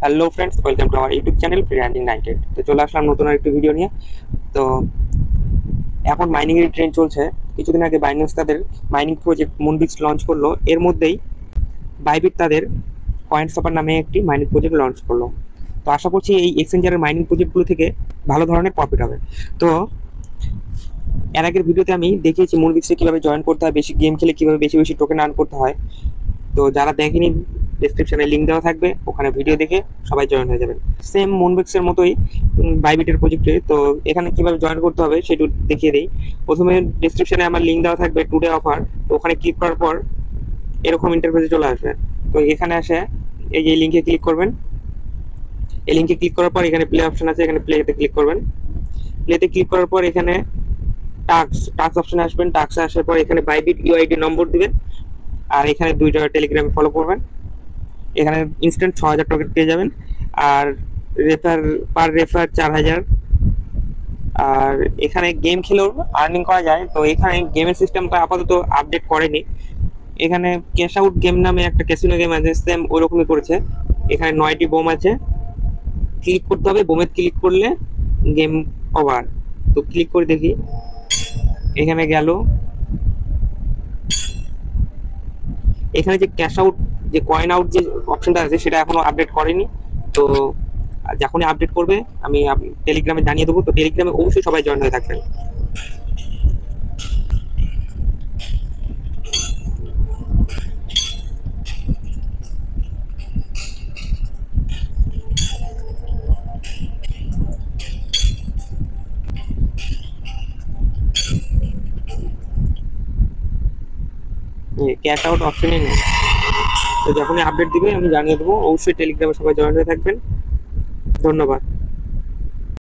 Hello friends, welcome to our YouTube channel freelancing 98। তো চলে আসলাম নতুন আরেকটি ভিডিও নিয়ে। তো এখন মাইনিং এর ট্রেন্ড চলছে। কিছুদিন আগে বাইন্যান্স তাদের মাইনিং প্রজেক্ট মুনবিক্স লঞ্চ করলো। এর মধ্যেই বাইবিট তাদের কয়েন সপার নামে একটি মাইনিং প্রজেক্ট লঞ্চ করলো। তো আশা করছি এই এক্সচেঞ্জারের মাইনিং প্রজেক্টগুলো থেকে ভালো ধরনের প্রফিট হবে। তো এর আগের ভিডিওতে আমি দেখিয়েছি মুনবিক্সে কিভাবে জয়েন করতে হয়, বেশি গেম খেলে কিভাবে বেশি বেশি টোকেন আর্ন করতে হয়। তো যারা দেখেনি, ডেসক্রিপশনে লিঙ্ক দেওয়া থাকবে, ওখানে ভিডিও দেখে সবাই জয়েন হয়ে যাবেন। সেম মুনবিক্সের মতোই বাইবিটের প্রজেক্টে। তো এখানে কিভাবে জয়েন করতে হবে সেটা দেখিয়ে দিই। প্রথমে ডেসক্রিপশনে আমার লিঙ্ক দেওয়া থাকবে টুডে অফার। তো ওখানে ক্লিক করার পর এরকম ইন্টারফেসে চলে আসবে। তো এখানে আসে এই যে লিঙ্কে ক্লিক করবেন। এই লিঙ্কে ক্লিক করার পর এখানে প্লে অপশন আছে, এখানে প্লেতে ক্লিক করবেন। প্লেতে ক্লিক করার পর এখানে টাস্ক অপশনে আসবেন। টাস্কে আসার পর এখানে বাইবিট ইউআইডি নম্বর দিবেন, আর এখানে 2 টাকা টেলিগ্রামে ফলো করবেন। এখানে ইনস্ট্যান্ট 6,000 টোকেন পেয়ে যাবেন, আর রেফার 4,000। আর এখানে গেম খেলেও আর্নিং করা যায়। তো এখানে গেমের সিস্টেমটা আপাতত আপডেট করেনি। এখানে ক্যাশ আউট গেম নামে একটা ক্যাসিনো গেম আছে, সেম ওই রকমই করেছে। এখানে 9টি বোম আছে, ক্লিক করতে হবে। বোমে ক্লিক করলে গেম ওভার। তো ক্লিক করে দেখি, এখানে গেল। এখানে যে ক্যাশ আউট, যে কয়েন আউট যে অপশনটা আছে সেটা এখনো আপডেট করেনি। তো যখনই আপডেট করবে আমি টেলিগ্রামে জানিয়ে দেবো। তো টেলিগ্রামে অবশ্যই সবাই জয়েন হয়ে থাকবেন। ক্যাশ আউট অপশনই নেই। তো যখনই আপডেট দিবে আমি জানিয়ে দেবো। অবশ্যই টেলিগ্রামে সবাই জয়েন হয়ে থাকবেন। ধন্যবাদ।